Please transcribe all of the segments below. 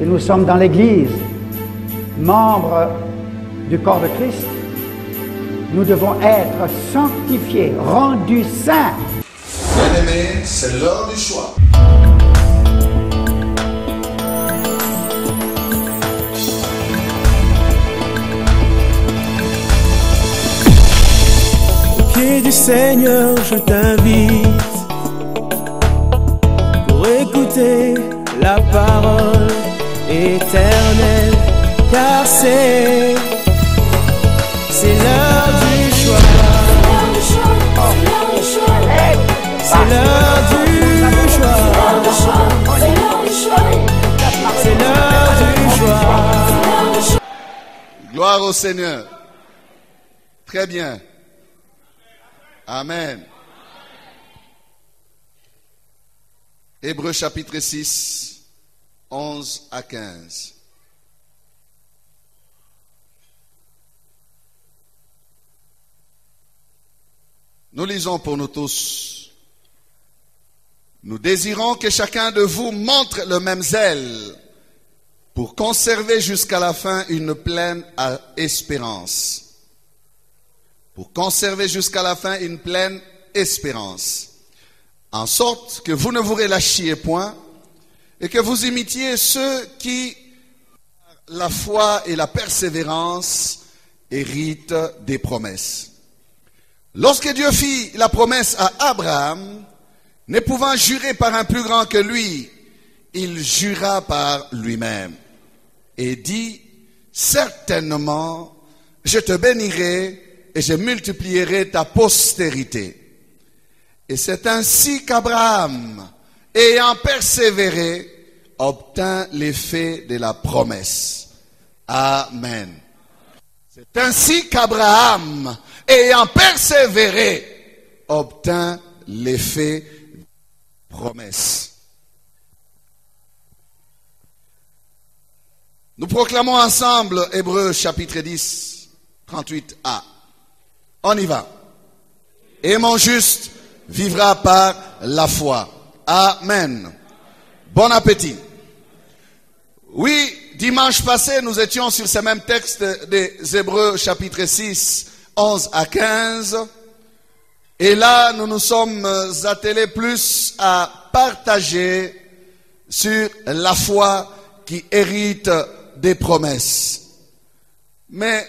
et nous sommes dans l'Église, membres du corps de Christ, nous devons être sanctifiés, rendus saints. Bien-aimés, c'est l'heure du choix. Au pied du Seigneur, je t'invite pour écouter la parole éternelle, car c'est l'heure du choix. C'est l'heure du choix. C'est l'heure du choix. Gloire au Seigneur. Très bien. Amen. Hébreux chapitre 6, 11 à 15. Nous lisons pour nous tous. Nous désirons que chacun de vous montre le même zèle pour conserver jusqu'à la fin une pleine espérance. Pour conserver jusqu'à la fin une pleine espérance. En sorte que vous ne vous relâchiez point et que vous imitiez ceux qui, par la foi et la persévérance, héritent des promesses. Lorsque Dieu fit la promesse à Abraham, ne pouvant jurer par un plus grand que lui, il jura par lui-même et dit, certainement, je te bénirai et je multiplierai ta postérité. Et c'est ainsi qu'Abraham, ayant persévéré, obtint l'effet de la promesse. Amen. C'est ainsi qu'Abraham, ayant persévéré, obtint l'effet de la promesse. Nous proclamons ensemble Hébreux chapitre 10, 38a. On y va. Et mon juste vivra par la foi. Amen. Bon appétit. Oui, dimanche passé, nous étions sur ce même texte des Hébreux chapitre 6, 11 à 15. Et là, nous nous sommes attelés plus à partager sur la foi qui hérite des promesses. Mais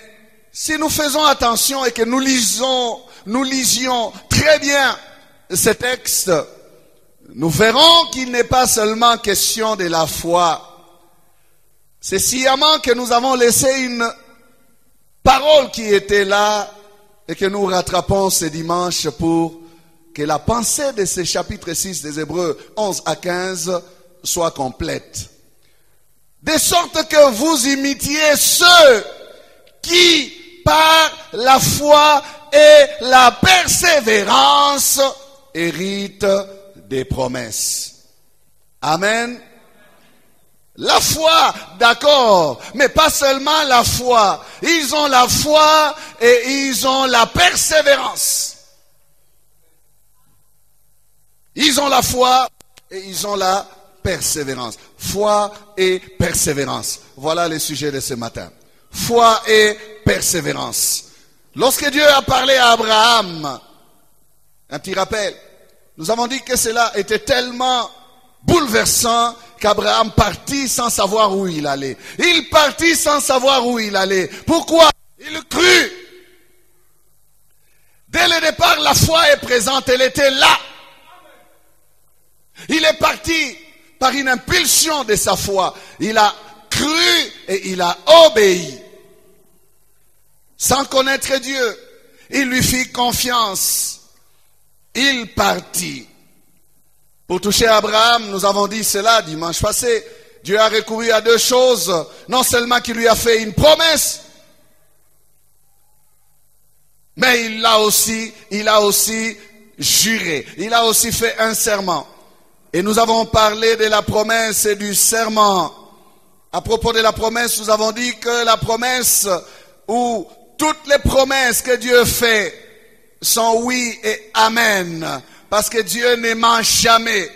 si nous faisons attention et que nous lisions très bien ce texte, nous verrons qu'il n'est pas seulement question de la foi. C'est sciemment que nous avons laissé une parole qui était là et que nous rattrapons ce dimanche pour que la pensée de ce chapitre 6 des Hébreux 11 à 15 soit complète. De sorte que vous imitiez ceux qui, par la foi et la persévérance, héritent des promesses. Amen. La foi, d'accord, mais pas seulement la foi. Ils ont la foi et ils ont la persévérance. Ils ont la foi et ils ont la persévérance. Foi et persévérance. Voilà le sujet de ce matin. Foi et persévérance. Lorsque Dieu a parlé à Abraham, un petit rappel, nous avons dit que cela était tellement bouleversant qu'Abraham partit sans savoir où il allait. Il partit sans savoir où il allait. Pourquoi? Il crut. Dès le départ, la foi est présente, elle était là. Il est parti par une impulsion de sa foi. Il a cru et il a obéi. Sans connaître Dieu, il lui fit confiance. Il partit. Pour toucher Abraham, nous avons dit cela dimanche passé. Dieu a recouru à deux choses. Non seulement qu'il lui a fait une promesse, mais il a aussi juré. Il a aussi fait un serment. Et nous avons parlé de la promesse et du serment. À propos de la promesse, nous avons dit que la promesse, ou toutes les promesses que Dieu fait, sont oui et amen. Parce que Dieu ne ment jamais.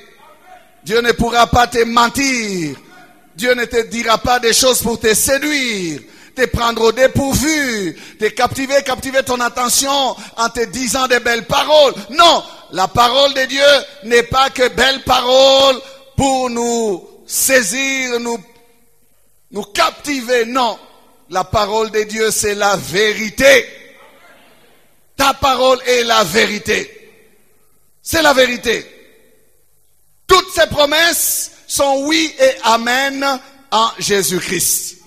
Dieu ne pourra pas te mentir. Dieu ne te dira pas des choses pour te séduire, te prendre au dépourvu, te captiver ton attention en te disant des belles paroles. Non, la parole de Dieu n'est pas que belles paroles pour nous saisir, nous captiver. Non, la parole de Dieu, c'est la vérité. Ta parole est la vérité. C'est la vérité. Toutes ces promesses sont oui et amen en Jésus-Christ.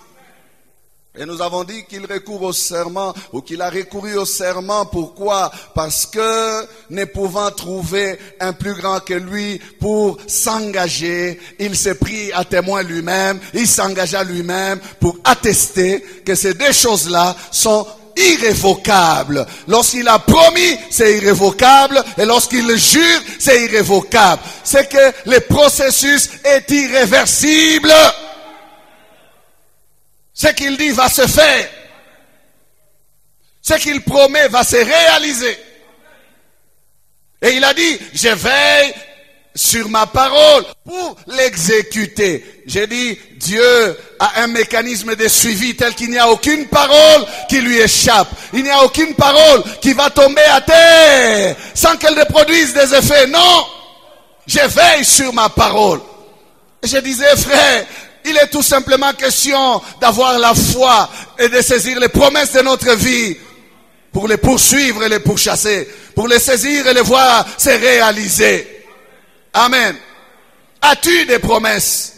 Et nous avons dit qu'il recourt au serment, ou qu'il a recouru au serment. Pourquoi? Parce que, ne pouvant trouver un plus grand que lui pour s'engager, il s'est pris à témoin lui-même, il s'engagea lui-même pour attester que ces deux choses-là sont irrévocables. Lorsqu'il a promis, c'est irrévocable, et lorsqu'il jure, c'est irrévocable. C'est que le processus est irréversible. Ce qu'il dit va se faire. Ce qu'il promet va se réaliser. Et il a dit, je veille sur ma parole pour l'exécuter. J'ai dit, Dieu a un mécanisme de suivi tel qu'il n'y a aucune parole qui lui échappe. Il n'y a aucune parole qui va tomber à terre sans qu'elle ne produise des effets. Non, je veille sur ma parole. Et je disais, frère, il est tout simplement question d'avoir la foi et de saisir les promesses de notre vie pour les poursuivre et les pourchasser, pour les saisir et les voir se réaliser. Amen. As-tu des promesses?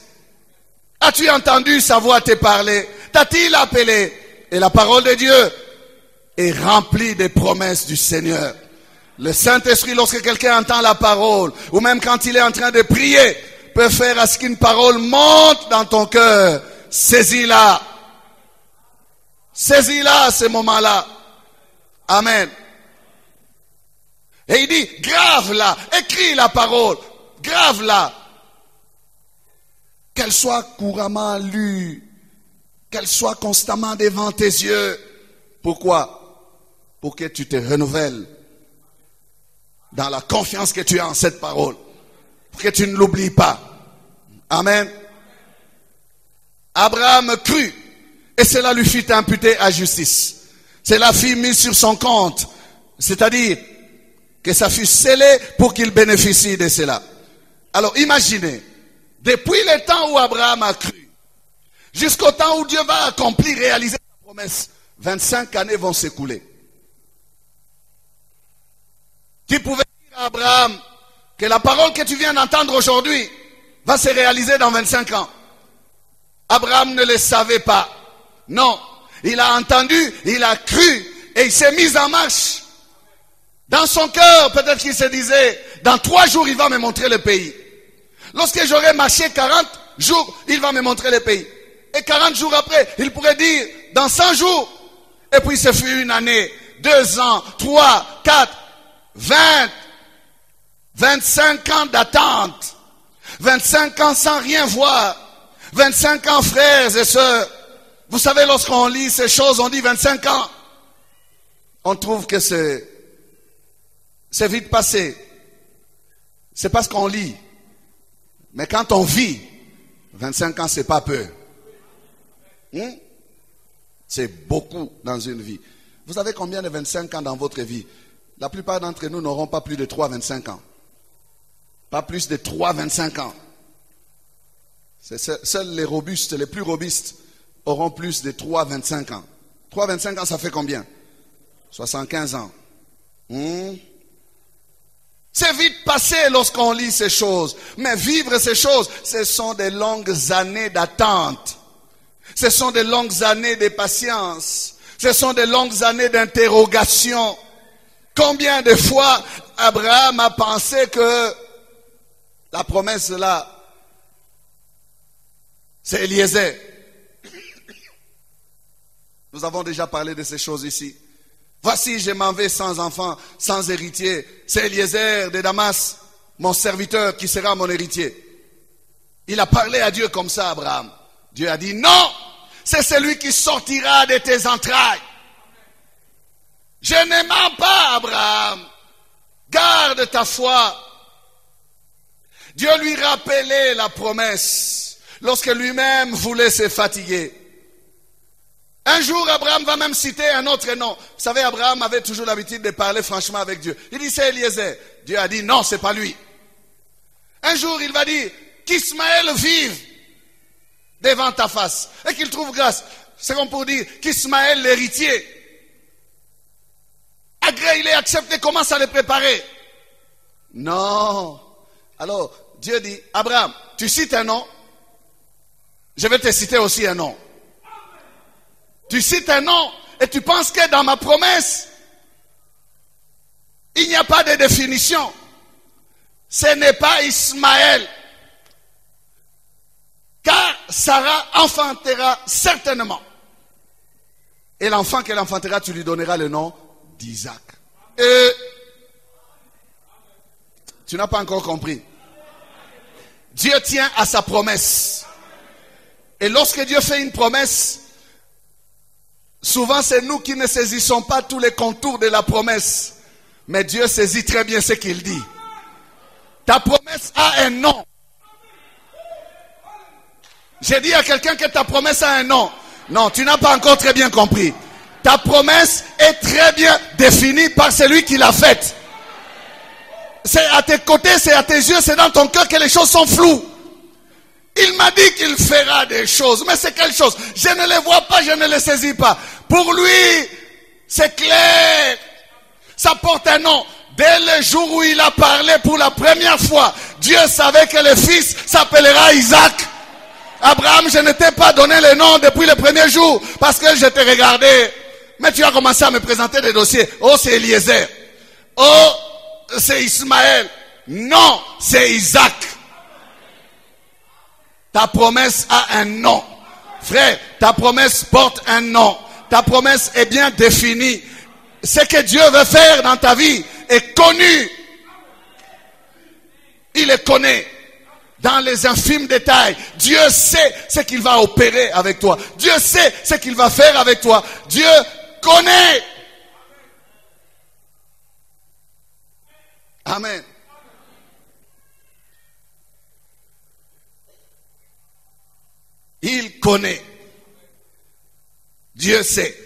As-tu entendu sa voix te parler? T'a-t-il appelé? Et la parole de Dieu est remplie des promesses du Seigneur. Le Saint-Esprit, lorsque quelqu'un entend la parole, ou même quand il est en train de prier, peut faire à ce qu'une parole monte dans ton cœur. Saisis-la. Saisis-la à ce moment-là. Amen. Et il dit, grave-la, écris la parole, grave-la. Qu'elle soit couramment lue, qu'elle soit constamment devant tes yeux. Pourquoi? Pour que tu te renouvelles dans la confiance que tu as en cette parole. Pour que tu ne l'oublies pas. Amen. Abraham crut, et cela lui fut imputé à justice. Cela fut mis sur son compte, c'est-à-dire que ça fut scellé pour qu'il bénéficie de cela. Alors imaginez, depuis le temps où Abraham a cru, jusqu'au temps où Dieu va accomplir, réaliser sa promesse, 25 années vont s'écouler. Tu pouvais dire à Abraham que la parole que tu viens d'entendre aujourd'hui va se réaliser dans 25 ans. Abraham ne le savait pas. Non, il a entendu, il a cru et il s'est mis en marche. Dans son cœur, peut-être qu'il se disait, dans 3 jours, il va me montrer le pays. Lorsque j'aurai marché 40 jours, il va me montrer le pays. Et 40 jours après, il pourrait dire, dans 100 jours. Et puis ce fut 1 année, 2 ans, 3, 4, 20, 25 ans d'attente. 25 ans sans rien voir. 25 ans, frères et sœurs. Vous savez, lorsqu'on lit ces choses, on dit 25 ans. On trouve que c'est vite passé. C'est parce qu'on lit. Mais quand on vit, 25 ans, c'est pas peu. C'est beaucoup dans une vie. Vous avez combien de 25 ans dans votre vie? La plupart d'entre nous n'auront pas plus de 3-25 ans. Pas plus de 3-25 ans. Seuls les robustes, les plus robustes, auront plus de 3-25 ans. 3-25 ans, ça fait combien? 75 ans. C'est vite passé lorsqu'on lit ces choses. Mais vivre ces choses, ce sont des longues années d'attente. Ce sont des longues années de patience. Ce sont des longues années d'interrogation. Combien de fois Abraham a pensé que la promesse là, c'est Eliezer. Nous avons déjà parlé de ces choses ici. Voici, je m'en vais sans enfant, sans héritier. C'est Eliezer de Damas, mon serviteur, qui sera mon héritier. Il a parlé à Dieu comme ça, Abraham. Dieu a dit, non, c'est celui qui sortira de tes entrailles. Je ne mens pas, Abraham. Garde ta foi. Dieu lui rappelait la promesse. lorsque lui-même voulait se fatiguer. Un jour, Abraham va même citer un autre nom. Vous savez, Abraham avait toujours l'habitude de parler franchement avec Dieu. Il dit, c'est Eliezer. Dieu a dit, non, c'est pas lui. Un jour, il va dire, qu'Ismaël vive devant ta face et qu'il trouve grâce. C'est comme pour dire qu'Ismaël, l'héritier, agrée, il est accepté, commence à le préparer. Non. Alors, Dieu dit, Abraham, tu cites un nom, je vais te citer aussi un nom. Tu cites un nom et tu penses que dans ma promesse, il n'y a pas de définition. Ce n'est pas Ismaël. Car Sarah enfantera certainement. Et l'enfant qu'elle enfantera, tu lui donneras le nom d'Isaac. Et tu n'as pas encore compris. Dieu tient à sa promesse. Et lorsque Dieu fait une promesse, souvent c'est nous qui ne saisissons pas tous les contours de la promesse. Mais Dieu saisit très bien ce qu'il dit. Ta promesse a un nom. J'ai dit à quelqu'un que ta promesse a un nom. Non, tu n'as pas encore très bien compris. Ta promesse est très bien définie par celui qui l'a faite. C'est à tes côtés, c'est à tes yeux, c'est dans ton cœur que les choses sont floues. Il m'a dit qu'il fera des choses. Mais c'est quelle chose? Je ne les vois pas, je ne les saisis pas. Pour lui, c'est clair. Ça porte un nom. Dès le jour où il a parlé pour la première fois, Dieu savait que le fils s'appellera Isaac. Abraham, je ne t'ai pas donné le nom depuis le premier jour parce que je t'ai regardé. Mais tu as commencé à me présenter des dossiers. Oh, c'est Eliezer. Oh, c'est Ismaël. Non, c'est Isaac. Ta promesse a un nom. Frère, ta promesse porte un nom. Ta promesse est bien définie. Ce que Dieu veut faire dans ta vie est connu. Il le connaît. Dans les infimes détails. Dieu sait ce qu'il va opérer avec toi. Dieu sait ce qu'il va faire avec toi. Dieu connaît. Amen. Il connaît. Dieu sait.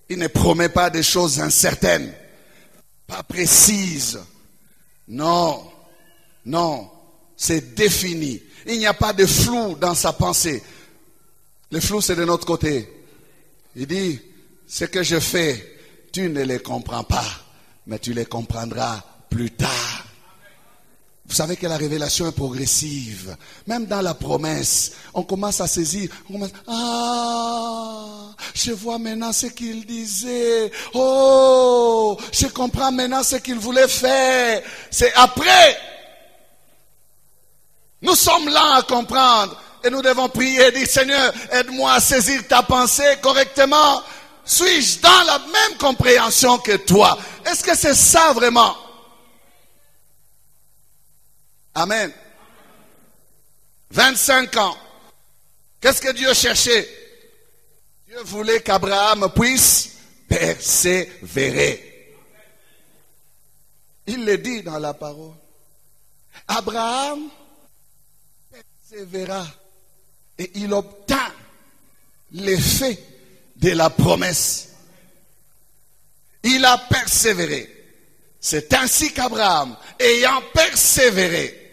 Il ne promet pas des choses incertaines, pas précises. Non, non, c'est défini. Il n'y a pas de flou dans sa pensée. Le flou, c'est de notre côté. Il dit, ce que je fais, tu ne les comprends pas, mais tu les comprendras plus tard. Vous savez que la révélation est progressive. Même dans la promesse, on commence à saisir. Je vois maintenant ce qu'il disait. Oh, je comprends maintenant ce qu'il voulait faire. C'est après. Nous sommes là à comprendre. Et nous devons prier et dire, Seigneur, aide-moi à saisir ta pensée correctement. Suis-je dans la même compréhension que toi? Est-ce que c'est ça vraiment? Amen. 25 ans. Qu'est-ce que Dieu cherchait? Dieu voulait qu'Abraham puisse persévérer. Il le dit dans la parole. Abraham persévéra et il obtint l'effet de la promesse. Il a persévéré. C'est ainsi qu'Abraham, ayant persévéré,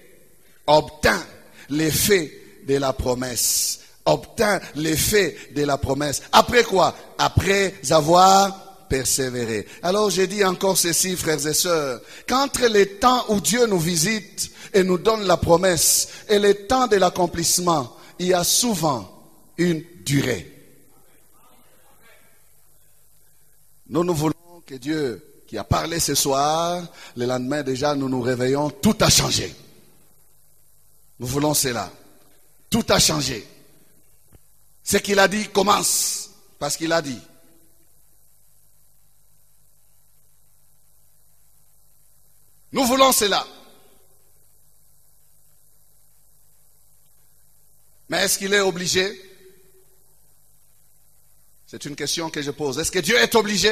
obtint l'effet de la promesse. Obtint l'effet de la promesse. Après quoi? Après avoir persévéré. Alors je dis encore ceci, frères et sœurs, qu'entre les temps où Dieu nous visite et nous donne la promesse et les temps de l'accomplissement, il y a souvent une durée. Nous voulons que Dieu qui a parlé ce soir, le lendemain déjà nous nous réveillons, tout a changé. Nous voulons cela. Tout a changé. Ce qu'il a dit commence parce qu'il a dit. Nous voulons cela. Mais est-ce qu'il est obligé? C'est une question que je pose. Est-ce que Dieu est obligé?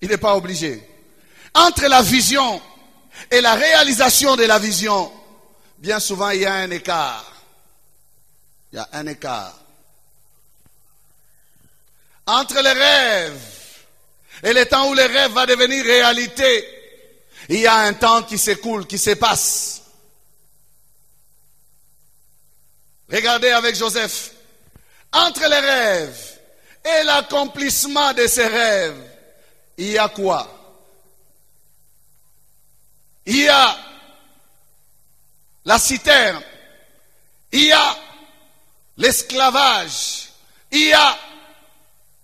Il n'est pas obligé. Entre la vision et la réalisation de la vision, bien souvent il y a un écart. Il y a un écart. Entre les rêves et le temps où les rêves vont devenir réalité, il y a un temps qui s'écoule, qui se passe. Regardez avec Joseph. Entre les rêves et l'accomplissement de ces rêves, il y a quoi? Il y a la citerne, il y a l'esclavage, il y a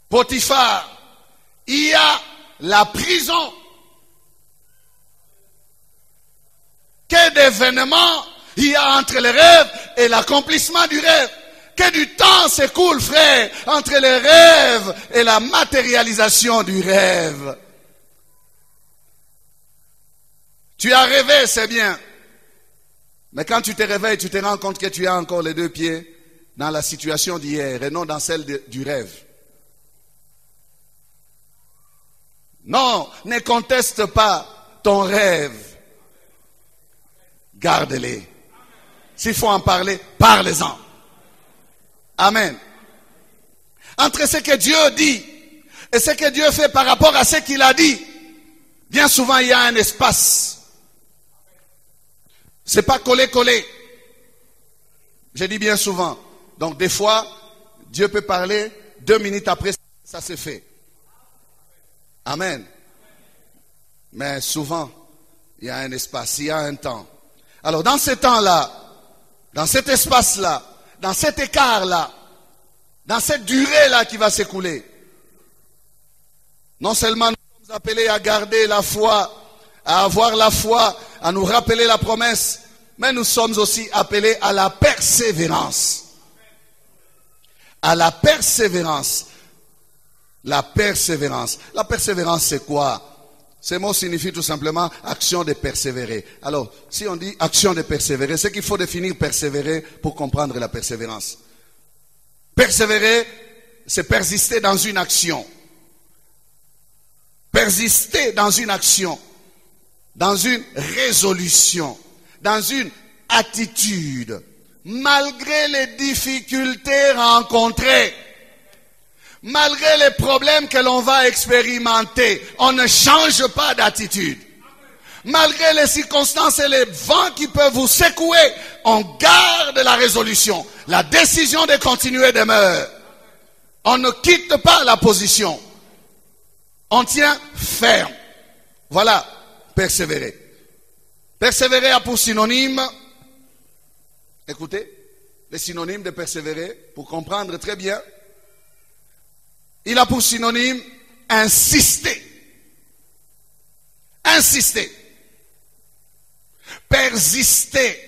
Potiphar, il y a la prison. Que d'événements il y a entre les rêves et l'accomplissement du rêve. Que du temps s'écoule, frère, entre les rêves et la matérialisation du rêve. Tu as rêvé, c'est bien. Mais quand tu te réveilles, tu te rends compte que tu as encore les deux pieds dans la situation d'hier et non dans celle du rêve. Non, ne conteste pas ton rêve. Garde-les. S'il faut en parler, parlez-en. Amen. Entre ce que Dieu dit et ce que Dieu fait par rapport à ce qu'il a dit, bien souvent il y a un espace. C'est pas collé. Je dis bien souvent. Donc des fois, Dieu peut parler, 2 minutes après, ça se fait. Amen. Mais souvent, il y a un espace, il y a un temps. Alors dans ce temps-là, dans cet espace-là, dans cet écart-là, dans cette durée-là qui va s'écouler, non seulement nous sommes appelés à garder la foi, à avoir la foi, à nous rappeler la promesse, mais nous sommes aussi appelés à la persévérance. À la persévérance. La persévérance. La persévérance, c'est quoi? Ce mot signifie tout simplement action de persévérer. Alors, si on dit action de persévérer, c'est qu'il faut définir persévérer pour comprendre la persévérance. Persévérer, c'est persister dans une action. Persister dans une action, dans une résolution, dans une attitude, malgré les difficultés rencontrées. Malgré les problèmes que l'on va expérimenter, on ne change pas d'attitude. Malgré les circonstances et les vents qui peuvent vous secouer, on garde la résolution. La décision de continuer demeure. On ne quitte pas la position. On tient ferme. Voilà, persévérer. Persévérer a pour synonyme, écoutez, les synonymes de persévérer, pour comprendre très bien. Il a pour synonyme insister. Insister. Persister.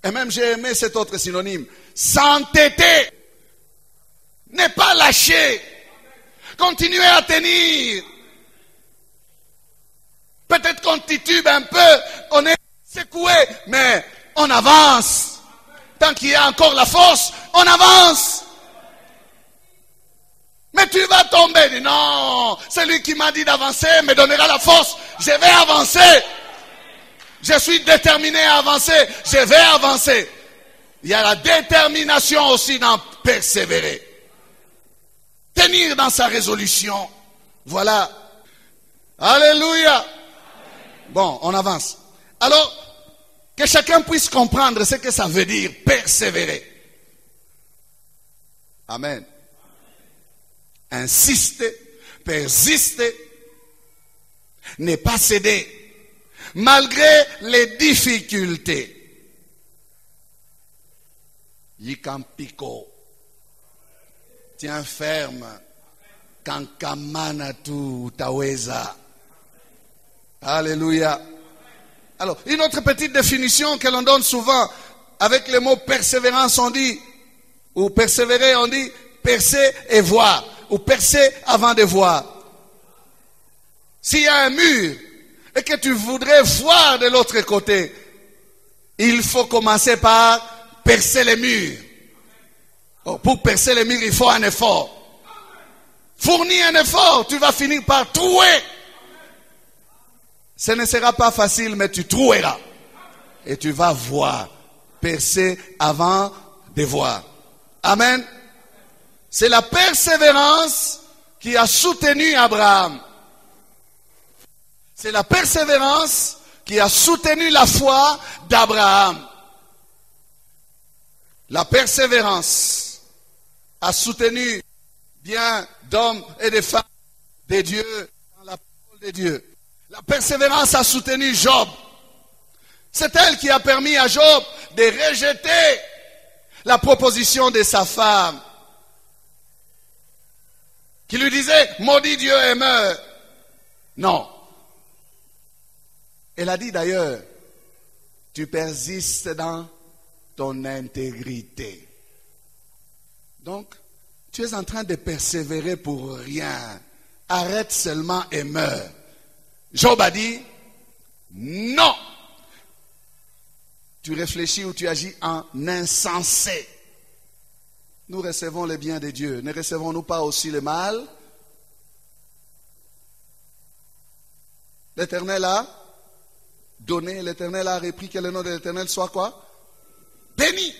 Et même j'ai aimé cet autre synonyme. S'entêter. Ne pas lâcher. Continuer à tenir. Peut-être qu'on titube un peu, on est secoué, mais on avance. Tant qu'il y a encore la force, on avance. Mais tu vas tomber. Non, celui qui m'a dit d'avancer me donnera la force. Je vais avancer. Je suis déterminé à avancer. Je vais avancer. Il y a la détermination aussi dans persévérer. Tenir dans sa résolution. Voilà. Alléluia. Bon, on avance. Alors, que chacun puisse comprendre ce que ça veut dire, persévérer. Amen. Insister, persister, ne pas céder, malgré les difficultés. Yikampiko, tiens ferme, kankamanatu taweza. Alléluia. Alors, une autre petite définition que l'on donne souvent avec le mot persévérance, on dit, ou persévérer, on dit percer et voir. Ou percer avant de voir. S'il y a un mur et que tu voudrais voir de l'autre côté, il faut commencer par percer les murs. Oh, pour percer les murs, il faut un effort. Fournis un effort, tu vas finir par trouer. Ce ne sera pas facile, mais tu trouveras. Et tu vas voir. Percer avant devoir. Amen. C'est la persévérance qui a soutenu Abraham. C'est la persévérance qui a soutenu la foi d'Abraham. La persévérance a soutenu bien d'hommes et de femmes de Dieu dans la parole de Dieu. La persévérance a soutenu Job. C'est elle qui a permis à Job de rejeter la proposition de sa femme, qui lui disait, maudit Dieu et meurs. Non. Elle a dit d'ailleurs, tu persistes dans ton intégrité. Donc, tu es en train de persévérer pour rien. Arrête seulement et meurs. Job a dit, non. Tu réfléchis ou tu agis en insensé. Nous recevons le bien de Dieu. Ne recevons-nous pas aussi le mal? L'Éternel a donné, l'Éternel a repris, que le nom de l'Éternel soit quoi? Béni.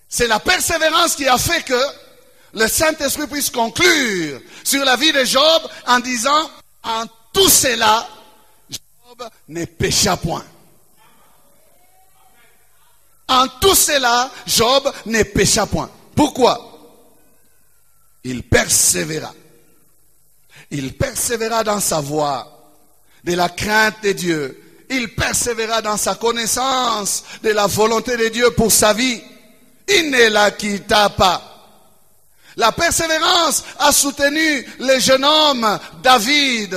C'est la persévérance qui a fait que le Saint-Esprit puisse conclure sur la vie de Job en disant, en tout cela, Job ne pécha point. En tout cela, Job ne pécha point. Pourquoi? Il persévéra. Il persévéra dans sa voie de la crainte de Dieu. Il persévéra dans sa connaissance de la volonté de Dieu pour sa vie. Il ne la quitta pas. La persévérance a soutenu le jeune homme David,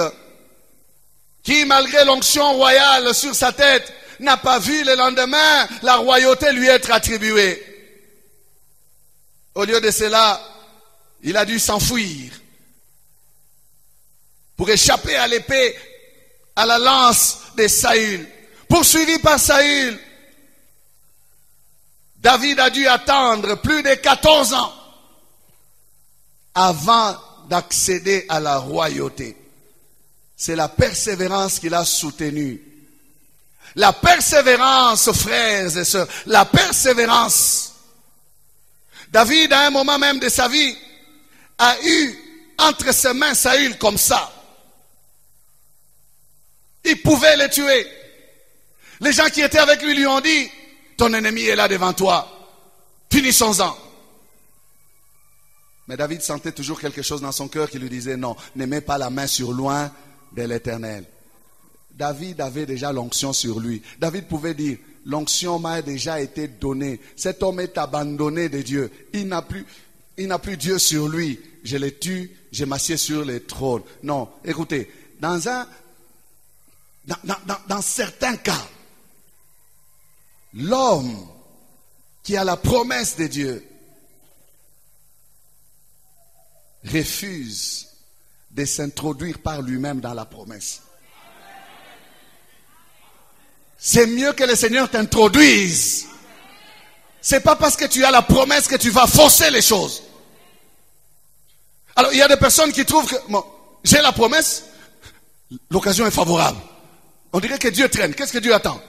qui malgré l'onction royale sur sa tête, n'a pas vu le lendemain la royauté lui être attribuée. Au lieu de cela, il a dû s'enfuir pour échapper à l'épée, à la lance de Saül. Poursuivi par Saül, David a dû attendre plus de 14 ans avant d'accéder à la royauté. C'est la persévérance qu'il a soutenue. La persévérance, frères et sœurs, la persévérance. David, à un moment même de sa vie, a eu entre ses mains Saül comme ça. Il pouvait le tuer. Les gens qui étaient avec lui ont dit, ton ennemi est là devant toi. Finissons-en. Mais David sentait toujours quelque chose dans son cœur qui lui disait, non, ne mets pas la main sur loin de l'Éternel. David avait déjà l'onction sur lui. David pouvait dire, l'onction m'a déjà été donnée. Cet homme est abandonné de Dieu. Il n'a plus Dieu sur lui. Je le tue, je m'assieds sur le trône. Non, écoutez, dans certains cas, l'homme qui a la promesse de Dieu refuse de s'introduire par lui-même dans la promesse. C'est mieux que le Seigneur t'introduise. C'est pas parce que tu as la promesse que tu vas forcer les choses. Alors, il y a des personnes qui trouvent que, bon, j'ai la promesse, l'occasion est favorable. On dirait que Dieu traîne. Qu'est-ce que Dieu attend?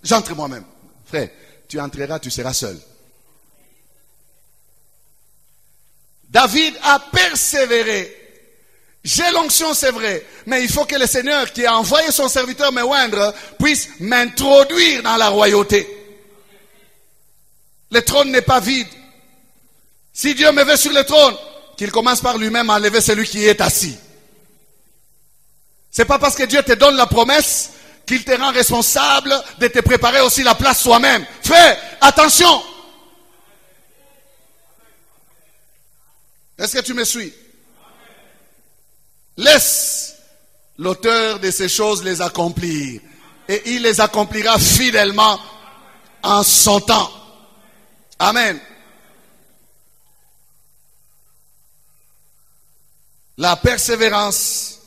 J'entre moi-même. Frère, tu entreras, tu seras seul. David a persévéré. J'ai l'onction, c'est vrai, mais il faut que le Seigneur qui a envoyé son serviteur me oindre puisse m'introduire dans la royauté. Le trône n'est pas vide. Si Dieu me veut sur le trône, qu'il commence par lui-même à enlever celui qui est assis. C'est pas parce que Dieu te donne la promesse qu'il te rend responsable de te préparer aussi la place soi-même. Frère, attention. Est-ce que tu me suis? Laisse l'auteur de ces choses les accomplir. Et il les accomplira fidèlement en son temps. Amen. La persévérance.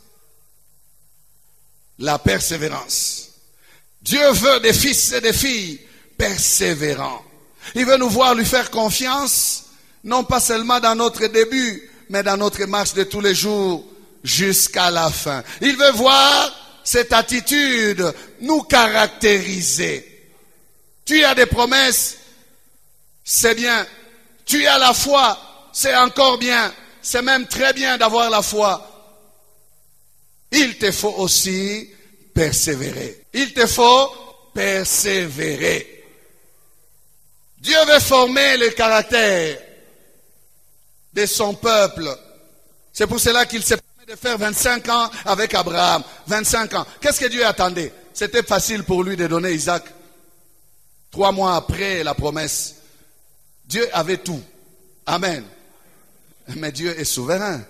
La persévérance. Dieu veut des fils et des filles persévérants. Il veut nous voir lui faire confiance, non pas seulement dans notre début, mais dans notre marche de tous les jours jusqu'à la fin. Il veut voir cette attitude nous caractériser. Tu as des promesses, c'est bien. Tu as la foi, c'est encore bien. C'est même très bien d'avoir la foi. Il te faut aussi persévérer. Il te faut persévérer. Dieu veut former le caractère de son peuple. C'est pour cela qu'il s'est permis de faire 25 ans avec Abraham. 25 ans. Qu'est-ce que Dieu attendait? C'était facile pour lui de donner Isaac. 3 mois après la promesse. Dieu avait tout. Amen. Mais Dieu est souverain.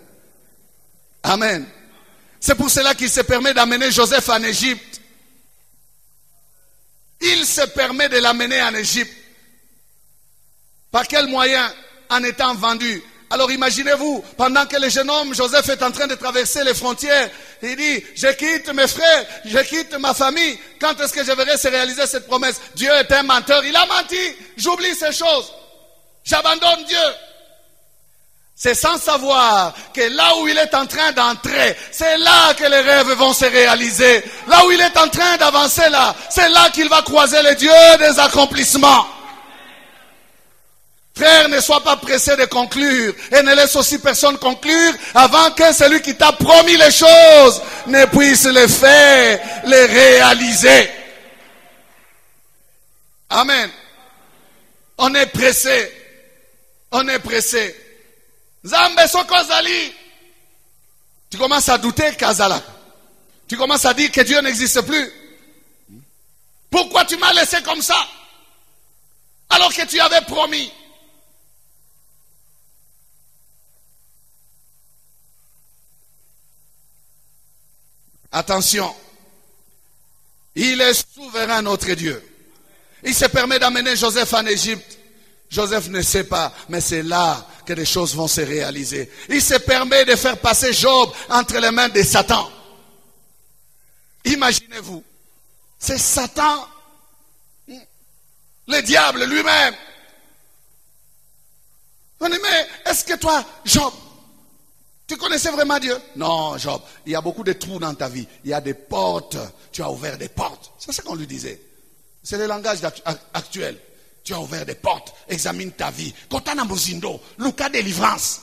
Amen. C'est pour cela qu'il se permet d'amener Joseph en Égypte. Il se permet de l'amener en Égypte. Par quel moyen? En étant vendu. Alors imaginez-vous, pendant que le jeune homme Joseph est en train de traverser les frontières, il dit, je quitte mes frères, je quitte ma famille. Quand est-ce que je verrai se réaliser cette promesse? Dieu est un menteur, il a menti. J'oublie ces choses. J'abandonne Dieu. C'est sans savoir que là où il est en train d'entrer, c'est là que les rêves vont se réaliser. Là où il est en train d'avancer là, c'est là qu'il va croiser les dieux des accomplissements. Frère, ne sois pas pressé de conclure et ne laisse aussi personne conclure avant que celui qui t'a promis les choses ne puisse les faire, les réaliser. Amen. On est pressé. On est pressé. Zambe Sokozali. Tu commences à douter, Kazala. Tu commences à dire que Dieu n'existe plus. Pourquoi tu m'as laissé comme ça? Alors que tu avais promis. Attention. Il est souverain, notre Dieu. Il se permet d'amener Joseph en Égypte. Joseph ne sait pas, mais c'est là que les choses vont se réaliser. Il se permet de faire passer Job entre les mains de Satan. Imaginez-vous, c'est Satan, le diable lui-même. Mais est-ce que toi, Job, tu connaissais vraiment Dieu? Non, Job, il y a beaucoup de trous dans ta vie. Il y a des portes. Tu as ouvert des portes. C'est ce qu'on lui disait. C'est le langage actuel. Tu as ouvert des portes. Examine ta vie. Kotana Mozindo, Luka délivrance.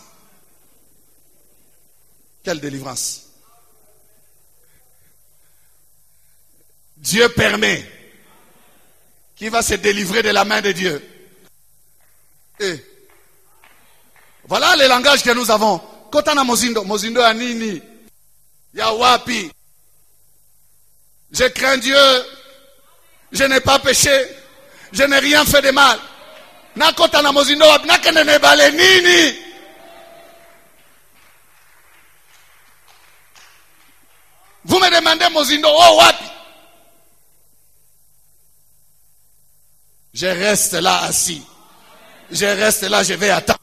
Quelle délivrance? Dieu permet. Qui va se délivrer de la main de Dieu? Et voilà le langage que nous avons. Kotana Mozindo. Mozindo anini. Yawapi. Je crains Dieu. Je n'ai pas péché. Je n'ai rien fait de mal. Nakotana Mozindo. Nakenene bale nini. Vous me demandez Mozindo. Oh wapi. Je reste là assis. Je reste là, je vais attendre.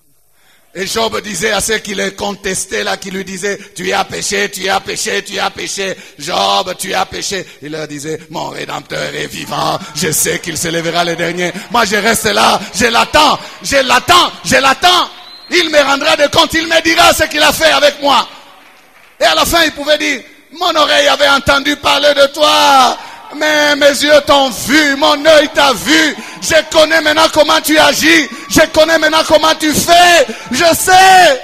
Et Job disait à ceux qui le contestaient là, qui lui disaient, tu as péché, tu as péché, tu as péché. Job, tu as péché. Il leur disait, mon Rédempteur est vivant. Je sais qu'il se lèvera le dernier. Moi, je reste là, je l'attends, je l'attends, je l'attends. Il me rendra de compte, il me dira ce qu'il a fait avec moi. Et à la fin, il pouvait dire, mon oreille avait entendu parler de toi. Mais mes yeux t'ont vu, mon œil t'a vu. Je connais maintenant comment tu agis. Je connais maintenant comment tu fais. Je sais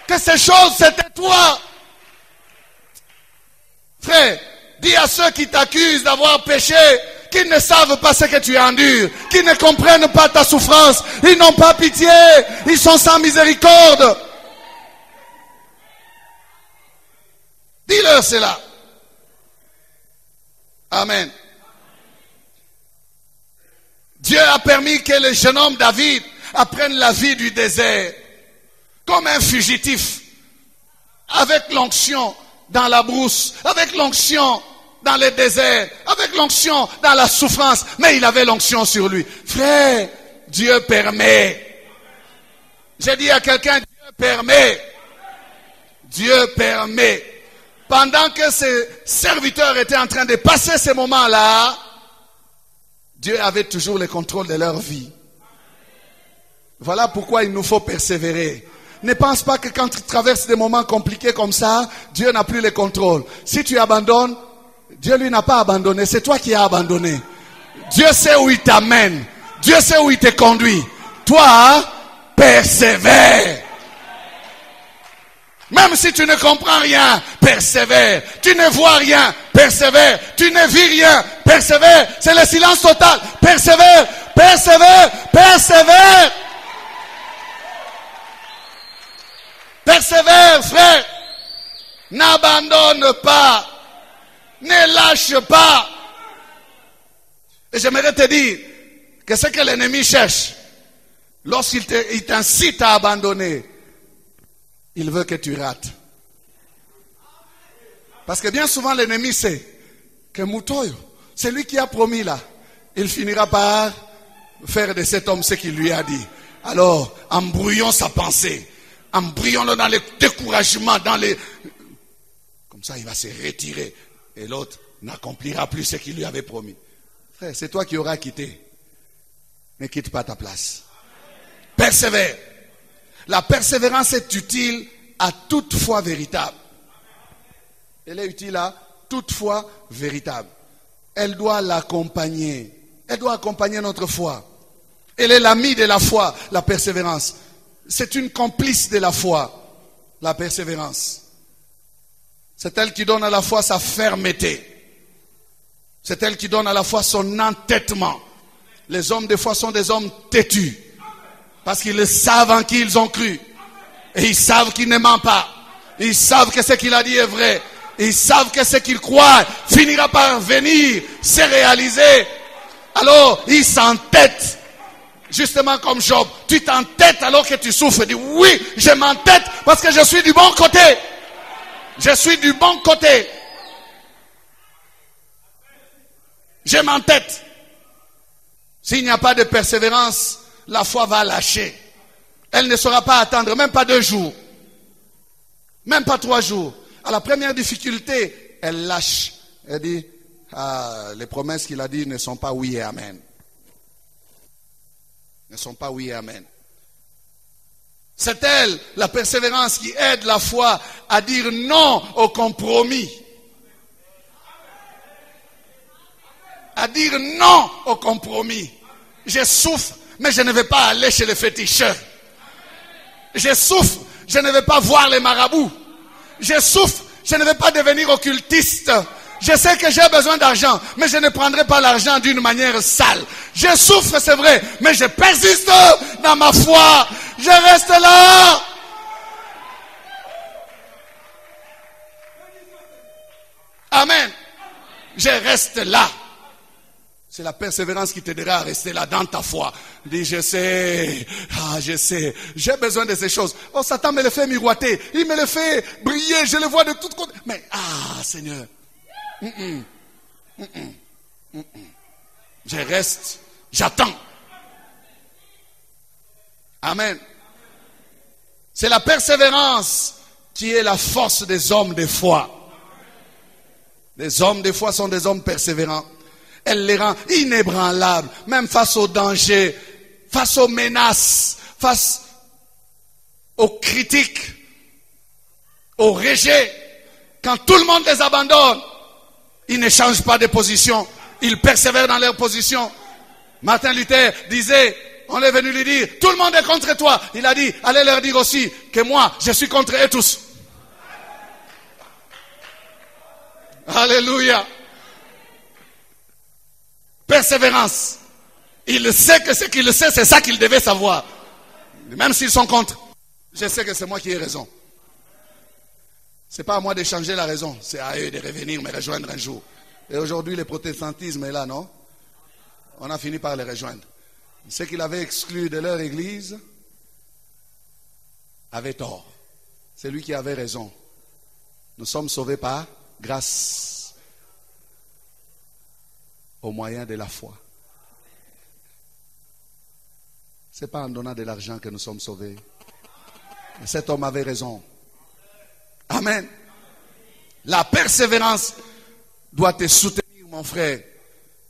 que ces choses, c'était toi. Frère, dis à ceux qui t'accusent d'avoir péché, qu'ils ne savent pas ce que tu endures, qu'ils ne comprennent pas ta souffrance. Ils n'ont pas pitié. Ils sont sans miséricorde. Dis-leur cela. Amen. Dieu a permis que le jeune homme David apprenne la vie du désert comme un fugitif, avec l'onction dans la brousse, avec l'onction dans le désert, avec l'onction dans la souffrance, mais il avait l'onction sur lui. Frère, Dieu permet. J'ai dit à quelqu'un, Dieu permet. Dieu permet. Pendant que ses serviteurs étaient en train de passer ces moments-là, Dieu avait toujours le contrôle de leur vie. Voilà pourquoi il nous faut persévérer. Ne pense pas que quand tu traverses des moments compliqués comme ça, Dieu n'a plus le contrôle. Si tu abandonnes, Dieu lui n'a pas abandonné, c'est toi qui as abandonné. Dieu sait où il t'amène. Dieu sait où il te conduit. Toi, persévère. Même si tu ne comprends rien, persévère. Tu ne vois rien, persévère. Tu ne vis rien, persévère. C'est le silence total. Persévère, persévère, persévère. Persévère, frère. N'abandonne pas. Ne lâche pas. Et j'aimerais te dire que ce que l'ennemi cherche, lorsqu'il t'incite à abandonner, il veut que tu rates. Parce que bien souvent l'ennemi sait que Mutoyo, c'est lui qui a promis là, il finira par faire de cet homme ce qu'il lui a dit. Alors, embrouillons sa pensée, embrouillons-le dans le découragement, comme ça il va se retirer et l'autre n'accomplira plus ce qu'il lui avait promis. Frère, c'est toi qui auras quitté. Ne quitte pas ta place. Persévère. La persévérance est utile à toute foi véritable. Elle est utile à toute foi véritable. Elle doit l'accompagner. Elle doit accompagner notre foi. Elle est l'amie de la foi, la persévérance. C'est une complice de la foi, la persévérance. C'est elle qui donne à la foi sa fermeté. C'est elle qui donne à la foi son entêtement. Les hommes de foi sont des hommes têtus. Parce qu'ils savent en qui ils ont cru. Et ils savent qu'il ne ment pas. Ils savent que ce qu'il a dit est vrai. Ils savent que ce qu'ils croient finira par venir se réaliser. Alors, ils s'entêtent. Justement comme Job. Tu t'entêtes alors que tu souffres. Dis oui, je m'entête parce que je suis du bon côté. Je suis du bon côté. Je m'entête. S'il n'y a pas de persévérance, la foi va lâcher. Elle ne saura pas attendre, même pas 2 jours. Même pas 3 jours. À la première difficulté, elle lâche. Elle dit, les promesses qu'il a dit ne sont pas oui et amen. Ne sont pas oui et amen. C'est elle, la persévérance, qui aide la foi à dire non au compromis. À dire non au compromis. Je souffre, mais je ne vais pas aller chez les féticheurs. Je souffre, je ne vais pas voir les marabouts. Je souffre, je ne vais pas devenir occultiste. Je sais que j'ai besoin d'argent, mais je ne prendrai pas l'argent d'une manière sale. Je souffre, c'est vrai, mais je persiste dans ma foi. Je reste là. Amen. Je reste là. C'est la persévérance qui t'aidera à rester là dans ta foi. Dis, je sais, j'ai besoin de ces choses. Oh, Satan me le fait miroiter, il me le fait briller, je le vois de toutes côtés. Mais, Seigneur, je reste, j'attends. Amen. C'est la persévérance qui est la force des hommes de foi. Les hommes de foi sont des hommes persévérants. Elle les rend inébranlables, même face aux dangers, face aux menaces, face aux critiques, aux rejets. Quand tout le monde les abandonne, ils ne changent pas de position, ils persévèrent dans leur position. Martin Luther disait, on est venu lui dire, tout le monde est contre toi. Il a dit, allez leur dire aussi que moi, je suis contre eux tous. Alléluia. Persévérance. Il sait que ce qu'il sait, c'est ça qu'il devait savoir. Même s'ils sont contre. Je sais que c'est moi qui ai raison. C'est pas à moi de changer la raison. C'est à eux de revenir me rejoindre un jour. Et aujourd'hui, le protestantisme est là, non? On a fini par les rejoindre. Ceux qui l'avaient exclu de leur église avaient tort. C'est lui qui avait raison. Nous sommes sauvés par grâce. Au moyen de la foi. Ce n'est pas en donnant de l'argent que nous sommes sauvés. Et cet homme avait raison. Amen. La persévérance doit te soutenir, mon frère.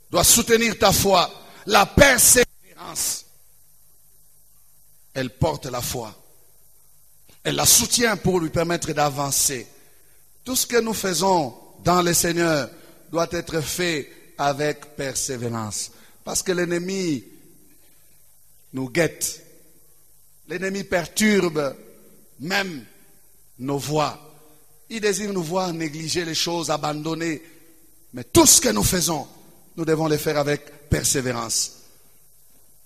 Doit soutenir ta foi. La persévérance, elle porte la foi. Elle la soutient pour lui permettre d'avancer. Tout ce que nous faisons dans le Seigneur doit être fait avec persévérance. Parce que l'ennemi nous guette. L'ennemi perturbe même nos voies. Il désire nous voir négliger les choses, abandonner. Mais tout ce que nous faisons, nous devons le faire avec persévérance.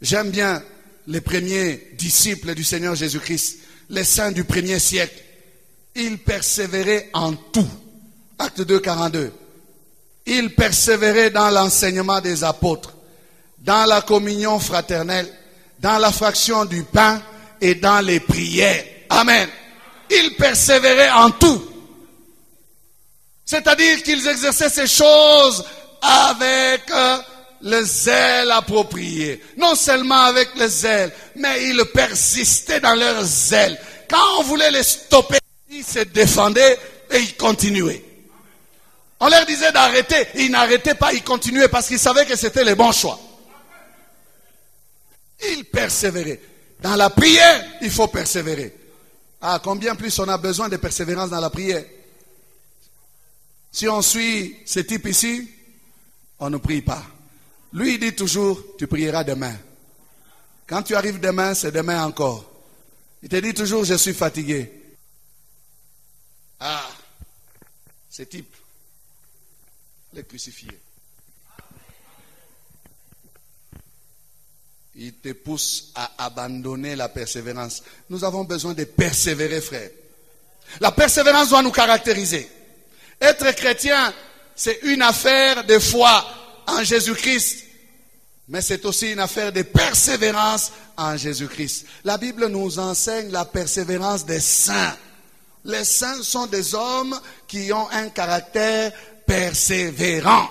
J'aime bien les premiers disciples du Seigneur Jésus-Christ, les saints du premier siècle. Ils persévéraient en tout. Acte 2, 42. Ils persévéraient dans l'enseignement des apôtres, dans la communion fraternelle, dans la fraction du pain et dans les prières. Amen. Ils persévéraient en tout. C'est-à-dire qu'ils exerçaient ces choses avec le zèle approprié. Non seulement avec le zèle, mais ils persistaient dans leur zèle. Quand on voulait les stopper, ils se défendaient et ils continuaient. On leur disait d'arrêter, ils n'arrêtaient pas, ils continuaient parce qu'ils savaient que c'était le bon choix. Ils persévéraient. Dans la prière, il faut persévérer. Ah, combien plus on a besoin de persévérance dans la prière. Si on suit ce type ici, on ne prie pas. Lui, il dit toujours, tu prieras demain. Quand tu arrives demain, c'est demain encore. Il te dit toujours, je suis fatigué. Ah, ce type, les crucifiés. Il te pousse à abandonner la persévérance. Nous avons besoin de persévérer, frère. La persévérance doit nous caractériser. Être chrétien, c'est une affaire de foi en Jésus-Christ, mais c'est aussi une affaire de persévérance en Jésus-Christ. La Bible nous enseigne la persévérance des saints. Les saints sont des hommes qui ont un caractère persévérant.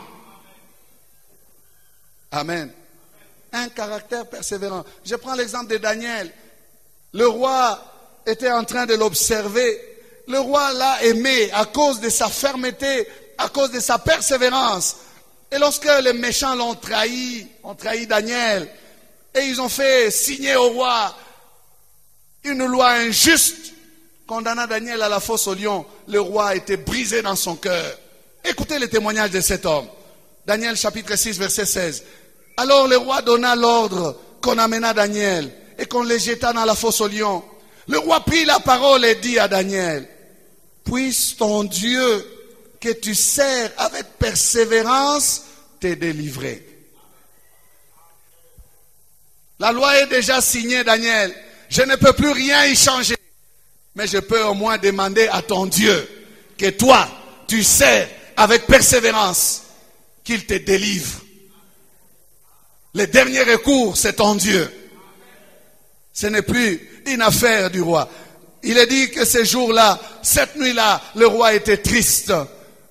Amen. Un caractère persévérant. Je prends l'exemple de Daniel. Le roi était en train de l'observer. Le roi l'a aimé à cause de sa fermeté, à cause de sa persévérance. Et lorsque les méchants l'ont trahi, ont trahi Daniel, et ils ont fait signer au roi une loi injuste, condamnant Daniel à la fosse au lion, le roi a été brisé dans son cœur. Écoutez le témoignage de cet homme. Daniel chapitre 6, verset 16. Alors le roi donna l'ordre qu'on amena Daniel et qu'on le jeta dans la fosse au lion. Le roi prit la parole et dit à Daniel, puisse ton Dieu que tu sers avec persévérance te délivrer. La loi est déjà signée, Daniel. Je ne peux plus rien y changer. Mais je peux au moins demander à ton Dieu que toi, tu sers avec persévérance qu'il te délivre. Le dernier recours, c'est ton Dieu. Ce n'est plus une affaire du roi. Il est dit que ces jours-là, cette nuit-là, le roi était triste.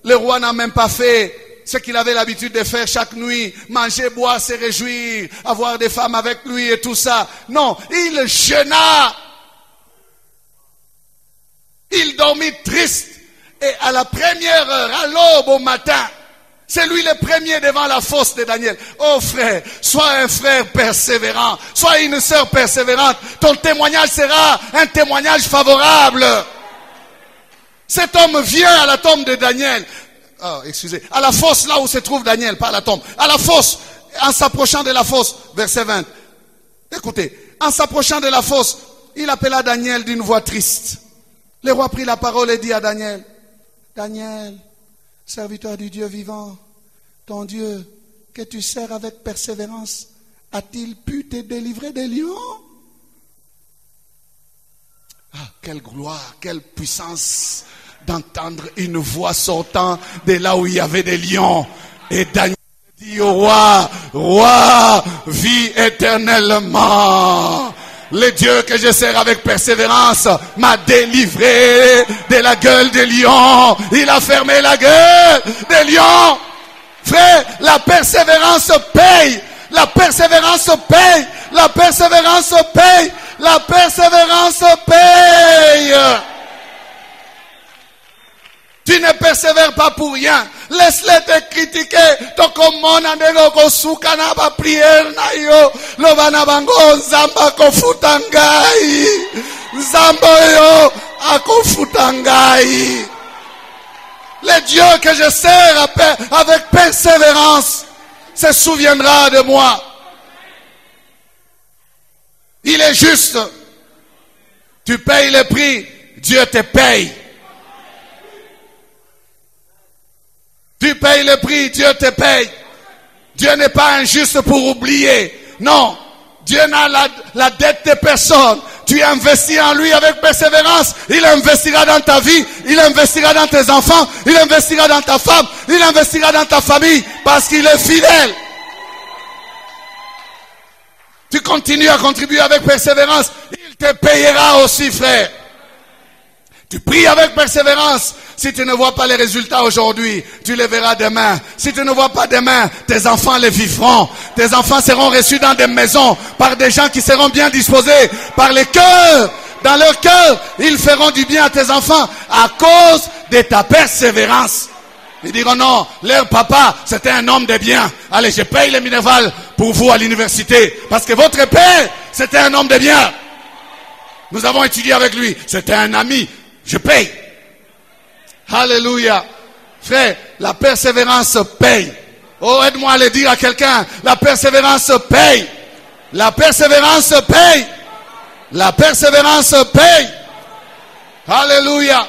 Le roi n'a même pas fait ce qu'il avait l'habitude de faire chaque nuit. Manger, boire, se réjouir, avoir des femmes avec lui et tout ça. Non, il jeûna. Il dormit triste. Et à la première heure, à l'aube au matin, c'est lui le premier devant la fosse de Daniel. Oh frère, sois un frère persévérant. Sois une sœur persévérante. Ton témoignage sera un témoignage favorable. Cet homme vient à la tombe de Daniel. Oh, excusez. À la fosse là où se trouve Daniel, pas à la tombe. À la fosse. En s'approchant de la fosse. Verset 20. Écoutez. En s'approchant de la fosse, il appela Daniel d'une voix triste. Le roi prit la parole et dit à Daniel, Daniel, serviteur du Dieu vivant, ton Dieu, que tu sers avec persévérance, a-t-il pu te délivrer des lions? Ah, quelle gloire, quelle puissance d'entendre une voix sortant de là où il y avait des lions. Et Daniel dit au roi, roi, vis éternellement. Le Dieu que je sers avec persévérance m'a délivré de la gueule des lions. Il a fermé la gueule des lions. Frère, la persévérance paye. La persévérance paye. La persévérance paye. La persévérance paye. Tu ne persévères pas pour rien. Laisse-les te critiquer. Tokomona ndego kosuka na ba prière na yo. Lobana bango zamba kofutangai. Zambo yo akofutangai. Le Dieu que je sers avec persévérance se souviendra de moi. Il est juste. Tu payes le prix, Dieu te paye. Tu payes le prix, Dieu te paye. Dieu n'est pas injuste pour oublier. Non, Dieu n'a la dette de personne. Tu investis en lui avec persévérance. Il investira dans ta vie. Il investira dans tes enfants. Il investira dans ta femme. Il investira dans ta famille. Parce qu'il est fidèle. Tu continues à contribuer avec persévérance. Il te payera aussi, frère. Tu pries avec persévérance. Si tu ne vois pas les résultats aujourd'hui, tu les verras demain. Si tu ne vois pas demain, tes enfants les vivront. Tes enfants seront reçus dans des maisons par des gens qui seront bien disposés. Par les cœurs, dans leur cœur, ils feront du bien à tes enfants à cause de ta persévérance. Ils diront non, leur papa, c'était un homme de bien. Allez, je paye les minervales pour vous à l'université. Parce que votre père, c'était un homme de bien. Nous avons étudié avec lui. C'était un ami. Je paye. Alléluia. Frère, la persévérance paye. Oh, aide-moi à le dire à quelqu'un. La persévérance paye. La persévérance paye. La persévérance paye. Alléluia.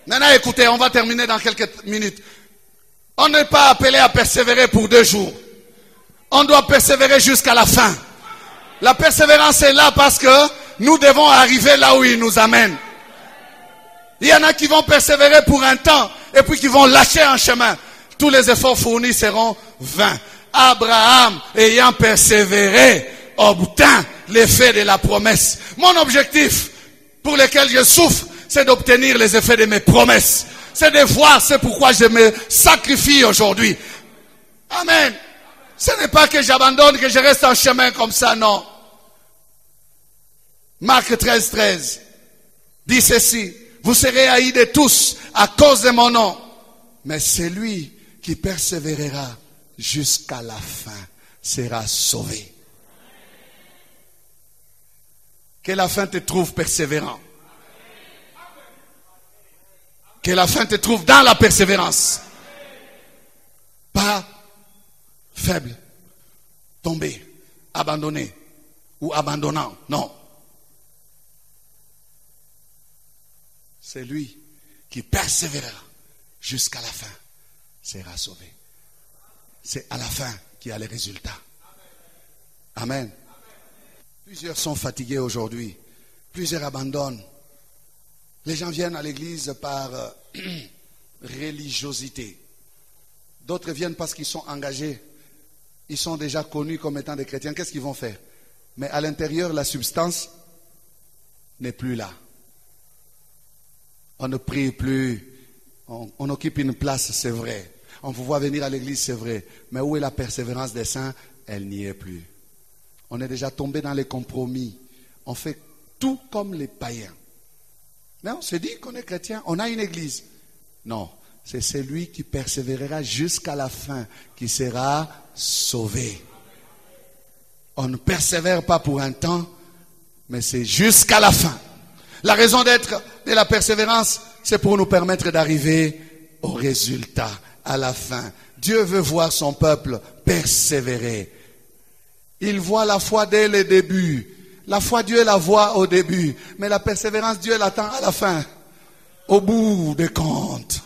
Maintenant, écoutez, on va terminer dans quelques minutes. On n'est pas appelé à persévérer pour 2 jours. On doit persévérer jusqu'à la fin. La persévérance est là parce que nous devons arriver là où il nous amène. Il y en a qui vont persévérer pour un temps et puis qui vont lâcher en chemin. Tous les efforts fournis seront vains. Abraham, ayant persévéré, obtint l'effet de la promesse. Mon objectif pour lequel je souffre, c'est d'obtenir les effets de mes promesses. C'est de voir, c'est pourquoi je me sacrifie aujourd'hui. Amen. Ce n'est pas que j'abandonne, que je reste en chemin comme ça, non. Marc 13, 13 dit ceci. Vous serez haïs de tous à cause de mon nom. Mais celui qui persévérera jusqu'à la fin sera sauvé. Que la fin te trouve persévérant. Que la fin te trouve dans la persévérance. Pas faible, tombé, abandonné ou abandonnant. Non. C'est lui qui persévérera jusqu'à la fin sera sauvé. C'est à la fin qu'il y a les résultats. Amen. Plusieurs sont fatigués aujourd'hui. Plusieurs abandonnent. Les gens viennent à l'église par religiosité. D'autres viennent parce qu'ils sont engagés. Ils sont déjà connus comme étant des chrétiens. Qu'est-ce qu'ils vont faire? Mais à l'intérieur, la substance n'est plus là. On ne prie plus, on occupe une place, c'est vrai. On vous voit venir à l'église, c'est vrai. Mais où est la persévérance des saints? Elle n'y est plus. On est déjà tombé dans les compromis. On fait tout comme les païens. Mais on se dit qu'on est chrétien, on a une église. Non, c'est celui qui persévérera jusqu'à la fin qui sera sauvé. On ne persévère pas pour un temps, mais c'est jusqu'à la fin. La raison d'être de la persévérance, c'est pour nous permettre d'arriver au résultat, à la fin. Dieu veut voir son peuple persévérer. Il voit la foi dès le début. La foi, Dieu la voit au début. Mais la persévérance, Dieu l'attend à la fin. Au bout des comptes.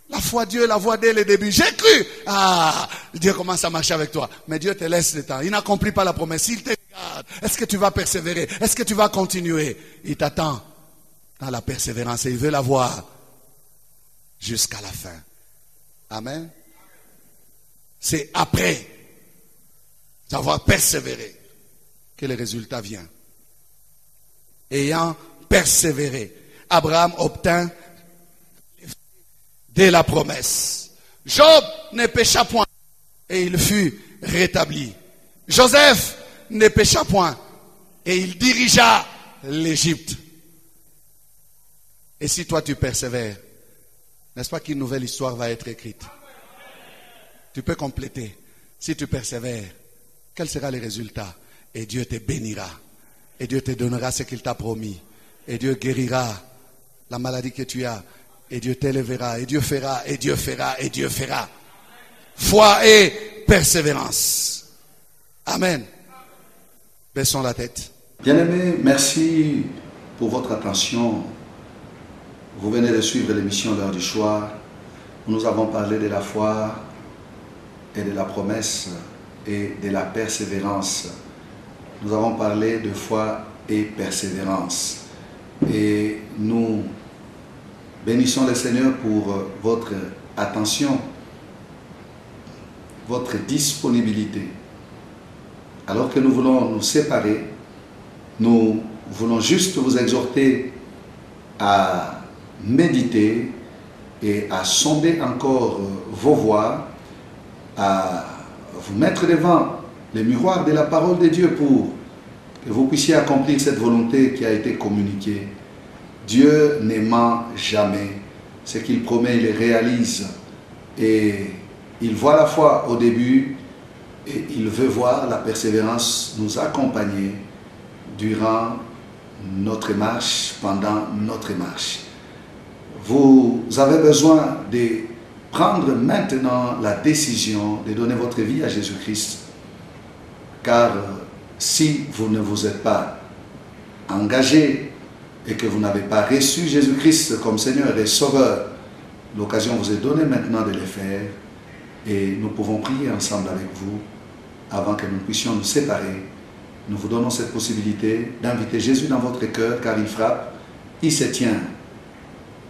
La foi, Dieu la voit dès le début. J'ai cru. Ah, Dieu commence à marcher avec toi. Mais Dieu te laisse le temps. Il n'accomplit pas la promesse. Il te regarde. Est-ce que tu vas persévérer? Est-ce que tu vas continuer? Il t'attend dans la persévérance et il veut la voir jusqu'à la fin. Amen. C'est après d'avoir persévéré que le résultat vient. Ayant persévéré, Abraham obtint de la promesse. Job ne pécha point et il fut rétabli. Joseph ne pécha point et il dirigea l'Égypte. Et si toi tu persévères, n'est-ce pas qu'une nouvelle histoire va être écrite? Tu peux compléter. Si tu persévères, quel sera le résultat? Et Dieu te bénira. Et Dieu te donnera ce qu'il t'a promis. Et Dieu guérira la maladie que tu as. Et Dieu t'élèvera. Et Dieu fera. Et Dieu fera. Et Dieu fera. foi et persévérance. Amen. Baissons la tête. Bien-aimés, merci pour votre attention. Vous venez de suivre l'émission L'heure du choix. Nous avons parlé de la foi et de la promesse et de la persévérance. Nous avons parlé de foi et persévérance. Et nous bénissons le Seigneur pour votre attention, votre disponibilité. Alors que nous voulons nous séparer, nous voulons juste vous exhorter à méditer et à sonder encore vos voies, à vous mettre devant les miroirs de la parole de Dieu pour que vous puissiez accomplir cette volonté qui a été communiquée. Dieu ne ment jamais. Ce qu'il promet, il le réalise. Et il voit la foi au début et il veut voir la persévérance nous accompagner durant notre marche, pendant notre marche. Vous avez besoin de prendre maintenant la décision de donner votre vie à Jésus-Christ. Car si vous ne vous êtes pas engagé et que vous n'avez pas reçu Jésus-Christ comme Seigneur et Sauveur, l'occasion vous est donnée maintenant de le faire et nous pouvons prier ensemble avec vous avant que nous puissions nous séparer. Nous vous donnons cette possibilité d'inviter Jésus dans votre cœur car il frappe, il se tient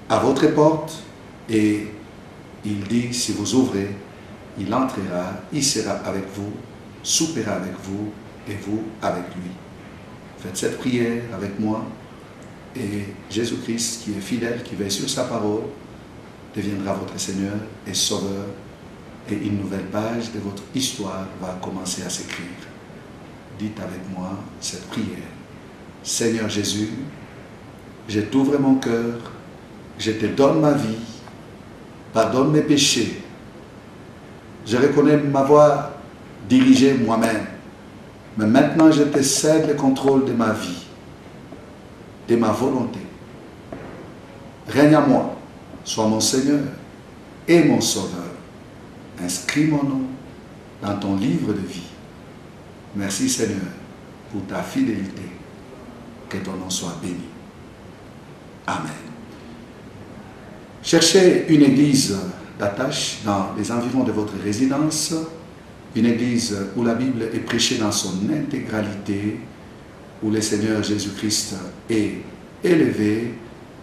à votre porte et il dit si vous ouvrez, il entrera, il sera avec vous, soupera avec vous et vous avec lui. Faites cette prière avec moi et Jésus-Christ qui est fidèle, qui veille sur sa parole, deviendra votre Seigneur et Sauveur et une nouvelle page de votre histoire va commencer à s'écrire. Dites avec moi cette prière. Seigneur Jésus, je t'ouvre mon cœur, je te donne ma vie, pardonne mes péchés. Je reconnais m'avoir dirigé moi-même, mais maintenant je te cède le contrôle de ma vie, de ma volonté. Règne à moi, sois mon Seigneur et mon Sauveur. Inscris mon nom dans ton livre de vie. Merci Seigneur pour ta fidélité. Que ton nom soit béni. Amen. Cherchez une église d'attache dans les environs de votre résidence, une église où la Bible est prêchée dans son intégralité, où le Seigneur Jésus-Christ est élevé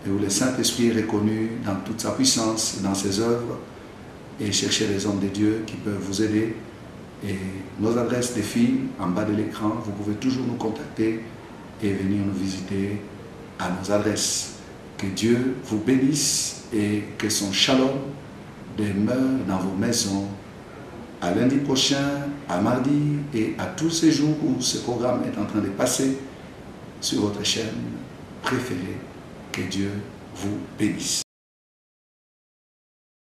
et où le Saint-Esprit est reconnu dans toute sa puissance et dans ses œuvres. Et cherchez les hommes de Dieu qui peuvent vous aider. Et nos adresses défilent en bas de l'écran. Vous pouvez toujours nous contacter et venir nous visiter à nos adresses. Que Dieu vous bénisse et que son shalom demeure dans vos maisons. À lundi prochain, à mardi et à tous ces jours où ce programme est en train de passer sur votre chaîne préférée. Que Dieu vous bénisse.